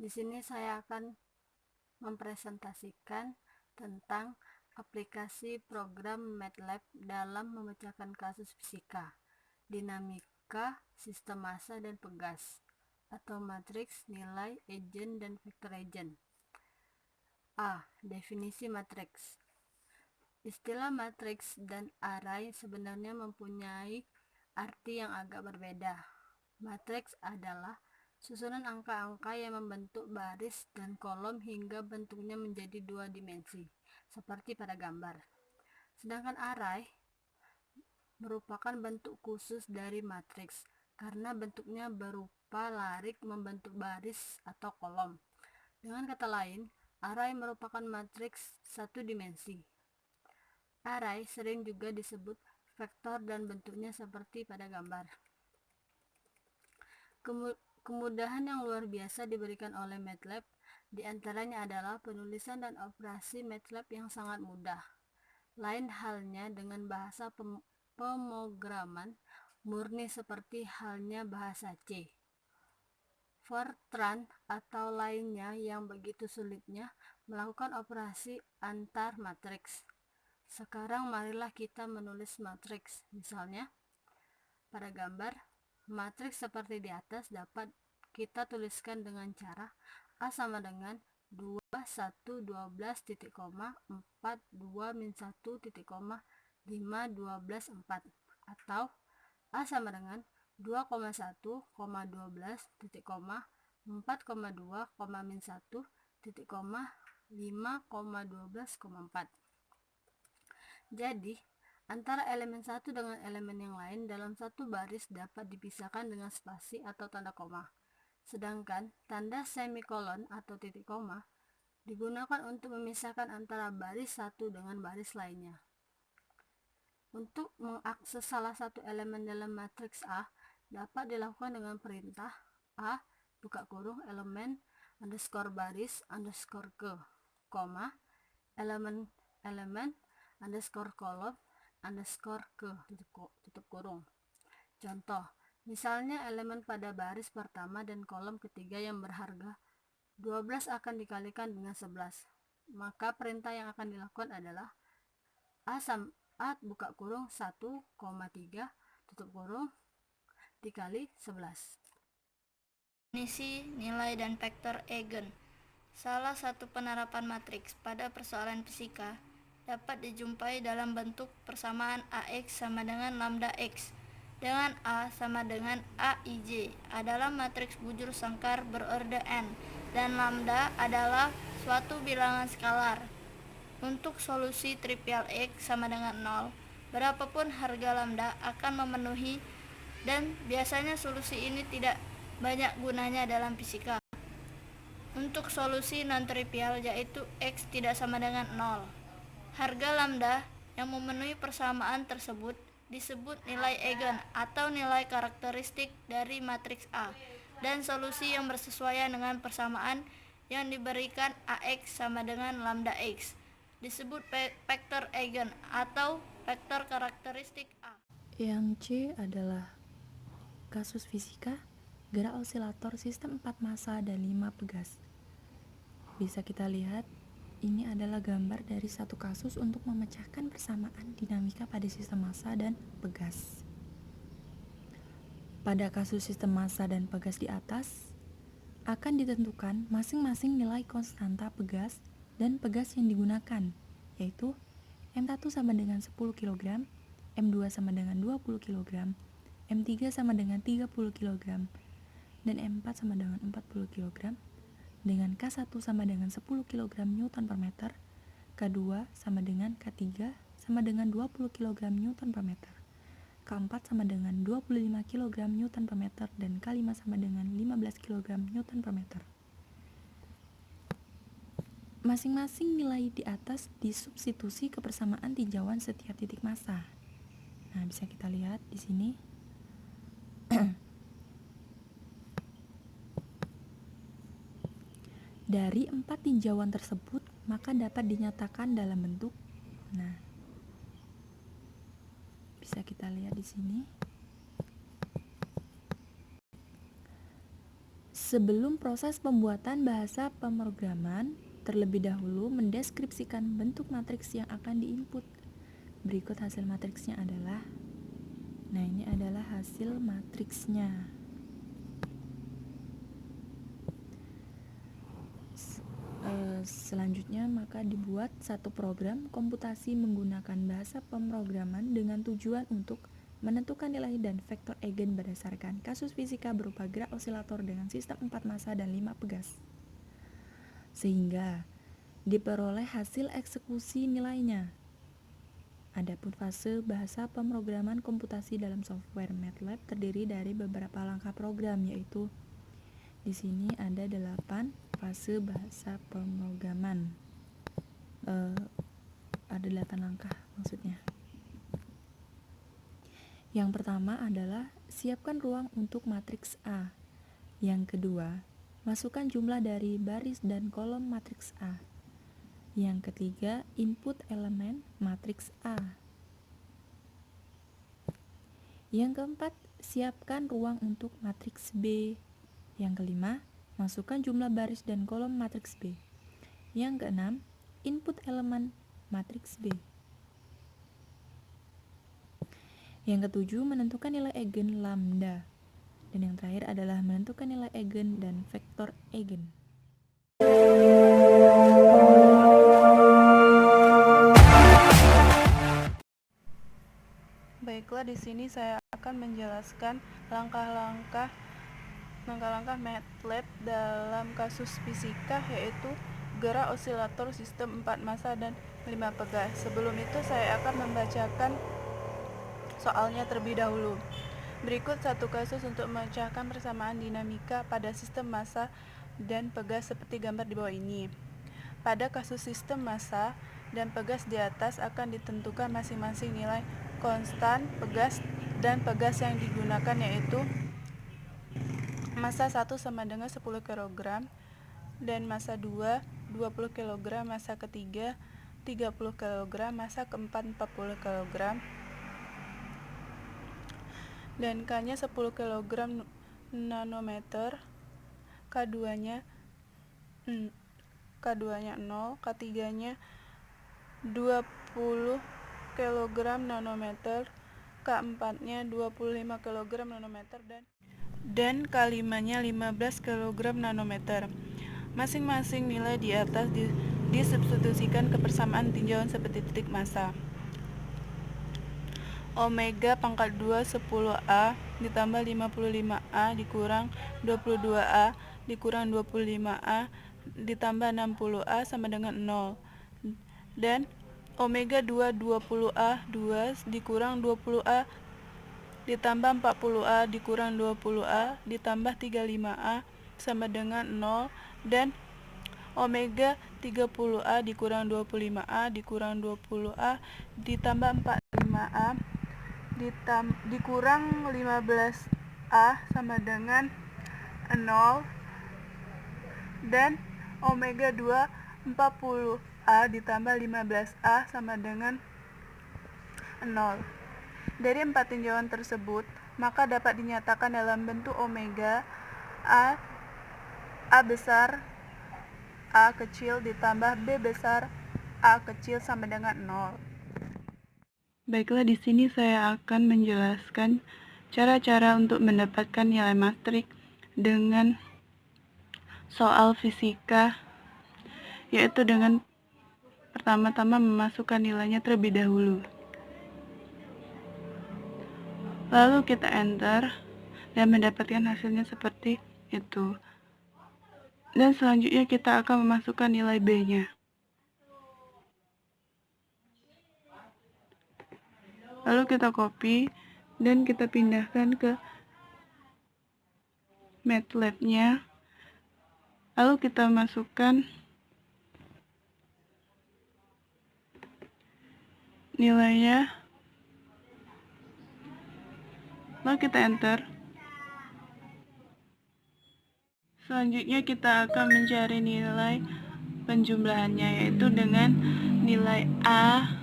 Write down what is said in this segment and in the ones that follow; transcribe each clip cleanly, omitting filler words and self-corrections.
Di sini saya akan mempresentasikan tentang aplikasi program MATLAB dalam memecahkan kasus fisika, dinamika, sistem massa dan pegas, atau matriks, nilai, agent, dan vektor agent. A. Definisi matriks. Istilah matriks dan array sebenarnya mempunyai arti yang agak berbeda. Matriks adalah susunan angka-angka yang membentuk baris dan kolom hingga bentuknya menjadi dua dimensi, seperti pada gambar. Sedangkan array merupakan bentuk khusus dari matriks, karena bentuknya berupa larik membentuk baris atau kolom. Dengan kata lain, array merupakan matriks satu dimensi. Array sering juga disebut vektor dan bentuknya seperti pada gambar. Kemudahan yang luar biasa diberikan oleh MATLAB diantaranya adalah penulisan dan operasi MATLAB yang sangat mudah. Lain halnya dengan bahasa pemrograman murni seperti halnya bahasa C, Fortran atau lainnya yang begitu sulitnya melakukan operasi antar matriks. Sekarang marilah kita menulis matriks. Misalnya, pada gambar, matriks seperti di atas dapat kita tuliskan dengan cara A sama dengan 2, 1, 12, titik koma, 4, 2, min 1, titik koma, 5, 12, 4. Atau A sama dengan 2,1, 12, titik koma, 4,2, min 1, titik koma, 5,12, 4. Jadi, antara elemen satu dengan elemen yang lain dalam satu baris dapat dipisahkan dengan spasi atau tanda koma. Sedangkan tanda semikolon atau titik koma digunakan untuk memisahkan antara baris satu dengan baris lainnya. Untuk mengakses salah satu elemen dalam matriks A dapat dilakukan dengan perintah A buka kurung elemen underscore baris underscore ke, koma, elemen underscore kolom underscore ke, tutup kurung. Contoh, misalnya elemen pada baris pertama dan kolom ketiga yang berharga 12 akan dikalikan dengan 11. Maka perintah yang akan dilakukan adalah A buka kurung 1,3 tutup kurung dikali 11. Definisi, nilai, dan vektor eigen. Salah satu penerapan matriks pada persoalan fisika dapat dijumpai dalam bentuk persamaan AX sama dengan lambda X, dengan A sama dengan AIJ adalah matriks bujur sangkar berorde n, dan lambda adalah suatu bilangan skalar. Untuk solusi trivial X sama dengan 0, berapapun harga lambda akan memenuhi, dan biasanya solusi ini tidak banyak gunanya dalam fisika. Untuk solusi non-trivial yaitu X tidak sama dengan 0, harga lambda yang memenuhi persamaan tersebut disebut nilai eigen atau nilai karakteristik dari matriks A, dan solusi yang bersesuaian dengan persamaan yang diberikan AX sama dengan lambda X disebut vektor eigen atau vektor karakteristik A. Yang C adalah kasus fisika gerak osilator sistem 4 massa dan 5 pegas. Bisa kita lihat, ini adalah gambar dari satu kasus untuk memecahkan persamaan dinamika pada sistem massa dan pegas. Pada kasus sistem massa dan pegas di atas, akan ditentukan masing-masing nilai konstanta pegas dan pegas yang digunakan, yaitu M1 sama dengan 10 kg, M2 sama dengan 20 kg, M3 sama dengan 30 kg, dan M4 sama dengan 40 kg, dengan K1 sama dengan 10 kg Newton per meter, K2 sama dengan K3 sama dengan 20 kg Newton per meter, K4 sama dengan 25 kg Newton per meter, dan K5 sama dengan 15 kg Newton per meter. Masing-masing nilai di atas disubstitusi ke persamaan tinjauan setiap titik massa. Nah, bisa kita lihat di sini. Dari 4 tinjauan tersebut, maka dapat dinyatakan dalam bentuk, nah, bisa kita lihat di sini. Sebelum proses pembuatan bahasa pemrograman, terlebih dahulu mendeskripsikan bentuk matriks yang akan diinput. Berikut hasil matriksnya adalah, ini adalah hasil matriksnya. Selanjutnya maka dibuat satu program komputasi menggunakan bahasa pemrograman dengan tujuan untuk menentukan nilai dan vektor eigen berdasarkan kasus fisika berupa gerak osilator dengan sistem 4 massa dan 5 pegas, sehingga diperoleh hasil eksekusi nilainya. Adapun fase bahasa pemrograman komputasi dalam software MATLAB terdiri dari beberapa langkah program, yaitu di sini ada 8 fase bahasa pemrograman. Ada 8 langkah maksudnya. Yang pertama adalah siapkan ruang untuk matriks A. Yang kedua, masukkan jumlah dari baris dan kolom matriks A. Yang ketiga, input elemen matriks A. Yang keempat, siapkan ruang untuk matriks B. Yang kelima, masukkan jumlah baris dan kolom matriks B. Yang keenam, input elemen matriks B. Yang ketujuh, menentukan nilai eigen lambda. Dan yang terakhir adalah menentukan nilai eigen dan vektor eigen. Baiklah, di sini saya akan menjelaskan langkah-langkah MATLAB dalam kasus fisika, yaitu gerak osilator sistem 4 massa dan 5 pegas. Sebelum itu saya akan membacakan soalnya terlebih dahulu. Berikut satu kasus untuk memecahkan persamaan dinamika pada sistem massa dan pegas seperti gambar di bawah ini. Pada kasus sistem massa dan pegas di atas akan ditentukan masing-masing nilai konstan pegas dan pegas yang digunakan, yaitu massa 1 sama dengan 10 kg dan massa 2 20 kg, massa ketiga 30 kg, massa keempat 40 kg dan K-nya 10 kg nanometer, K2-nya 0, K3-nya 20 kg nanometer, K4-nya 25 kg nanometer dan K5-nya 15 kg nanometer. Masing-masing nilai di atas disubstitusikan ke persamaan tinjauan seperti titik massa. Omega pangkat 2 10A ditambah 55A dikurang 22A dikurang 25A ditambah 60A sama dengan 0. Dan omega 2 20A 2 dikurang 20A ditambah 40A dikurang 20A ditambah 35A sama dengan 0. Dan omega 30A dikurang 25A dikurang 20A ditambah 45A dikurang 15A sama dengan 0. Dan omega 2 40A ditambah 15A sama dengan 0. Dari 4 tinjauan tersebut, maka dapat dinyatakan dalam bentuk omega A besar A kecil ditambah B besar A kecil sama dengan 0. Baiklah, di sini saya akan menjelaskan cara-cara untuk mendapatkan nilai matriks dengan soal fisika, yaitu dengan pertama-tama memasukkan nilainya terlebih dahulu. Lalu kita enter dan mendapatkan hasilnya seperti itu. Dan selanjutnya kita akan memasukkan nilai B-nya. Lalu kita copy dan kita pindahkan ke MATLAB-nya. Lalu kita masukkan nilainya. Lalu kita enter. Selanjutnya kita akan mencari nilai penjumlahannya, yaitu dengan nilai A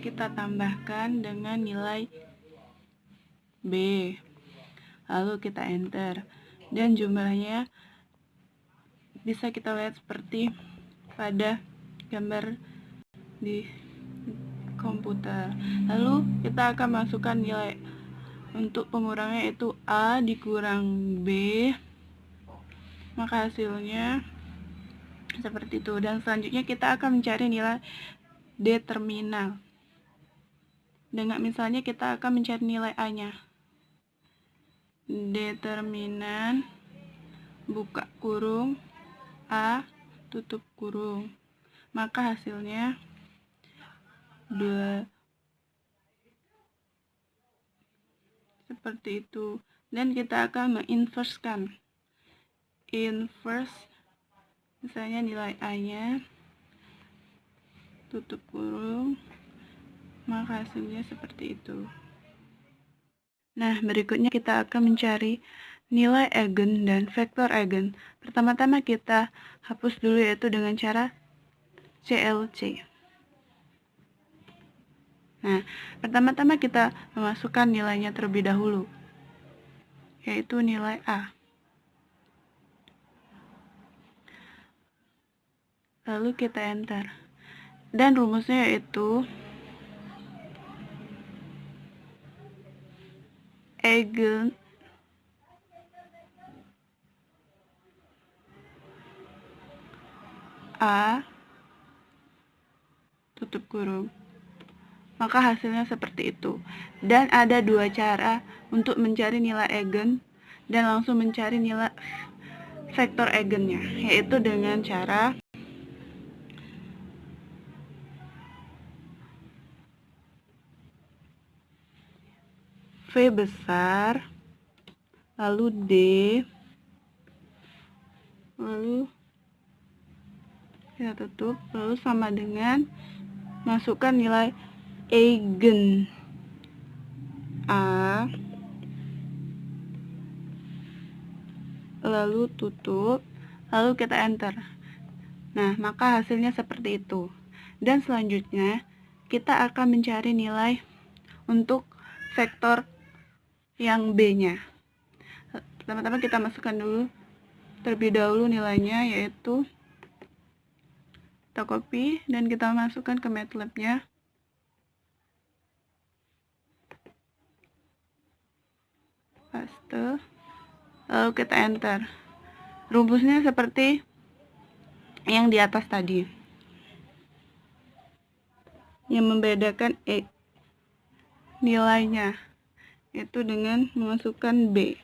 kita tambahkan dengan nilai B. Lalu kita enter. dan jumlahnya bisa kita lihat seperti pada gambar di komputer. Lalu kita akan masukkan nilai untuk pengurangnya, yaitu A dikurang B, maka hasilnya seperti itu. Dan selanjutnya kita akan mencari nilai determinal. Dengan misalnya kita akan mencari nilai A-nya. Determinan buka kurung A tutup kurung. Maka hasilnya 2 seperti itu. Dan kita akan menginverskan. Inverse misalnya nilai A-nya tutup kurung, maka hasilnya seperti itu. Nah, berikutnya kita akan mencari nilai eigen dan vektor eigen. Pertama-tama kita hapus dulu, yaitu dengan cara CLC. Nah, pertama-tama kita memasukkan nilainya terlebih dahulu, yaitu nilai A. Lalu kita enter. Dan rumusnya yaitu eigen A tutup kurung. Maka hasilnya seperti itu. Dan ada dua cara untuk mencari nilai eigen dan langsung mencari nilai vektor eigennya, yaitu dengan cara V besar, lalu D, lalu kita tutup, lalu sama dengan masukkan nilai eigen A, lalu tutup, lalu kita enter. Nah, maka hasilnya seperti itu. Dan selanjutnya kita akan mencari nilai untuk vektor yang B-nya. Pertama-tama kita masukkan dulu terlebih dahulu nilainya, yaitu kita copy dan kita masukkan ke MATLAB-nya. Paste, lalu kita enter. Rumusnya seperti yang di atas tadi. Yang membedakan nilainya itu dengan memasukkan B.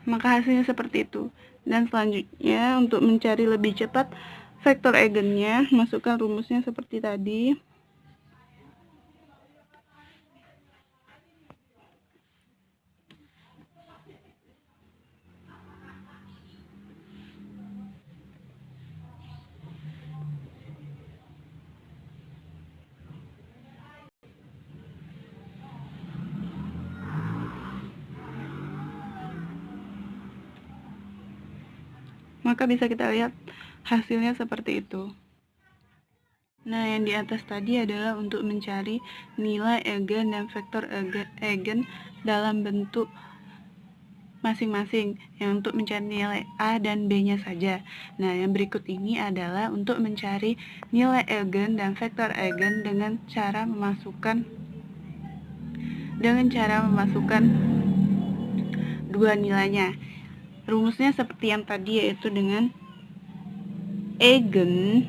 Maka hasilnya seperti itu. Dan selanjutnya untuk mencari lebih cepat vektor eigennya, masukkan rumusnya seperti tadi. Maka bisa kita lihat hasilnya seperti itu. Nah, yang di atas tadi adalah untuk mencari nilai eigen dan vektor eigen dalam bentuk masing-masing, yang untuk mencari nilai A dan B-nya saja. Nah, yang berikut ini adalah untuk mencari nilai eigen dan vektor eigen dengan cara memasukkan dua nilainya. Rumusnya seperti yang tadi, yaitu dengan eigen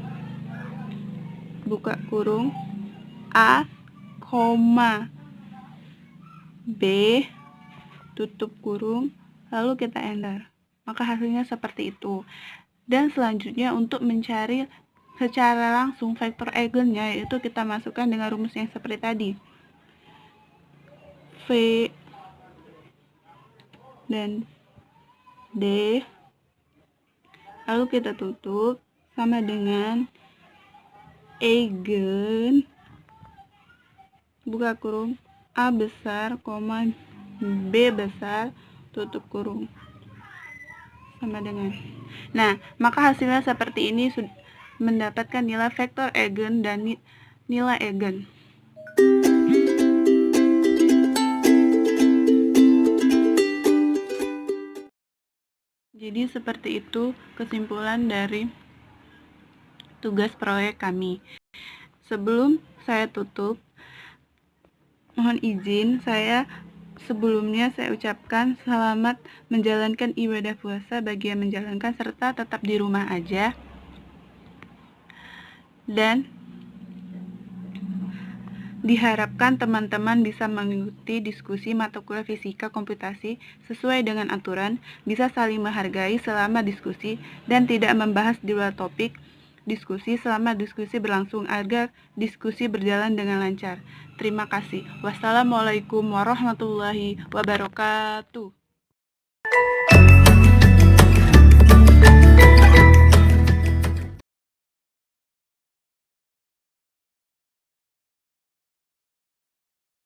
buka kurung A, B tutup kurung, lalu kita enter. Maka hasilnya seperti itu. Dan selanjutnya untuk mencari secara langsung vektor eigennya, yaitu kita masukkan dengan rumus yang seperti tadi. V dan D, lalu kita tutup, sama dengan eigen buka kurung A besar, B besar, tutup kurung, sama dengan. Nah, maka hasilnya seperti ini, mendapatkan nilai vektor eigen dan nilai Eigen. Jadi seperti itu kesimpulan dari tugas proyek kami. Sebelum saya tutup, mohon izin sebelumnya saya ucapkan selamat menjalankan ibadah puasa bagi yang menjalankan serta tetap di rumah aja. Dan diharapkan teman-teman bisa mengikuti diskusi mata kuliah fisika komputasi sesuai dengan aturan, bisa saling menghargai selama diskusi, dan tidak membahas di luar topik diskusi selama diskusi berlangsung agar diskusi berjalan dengan lancar. Terima kasih. Wassalamualaikum warahmatullahi wabarakatuh.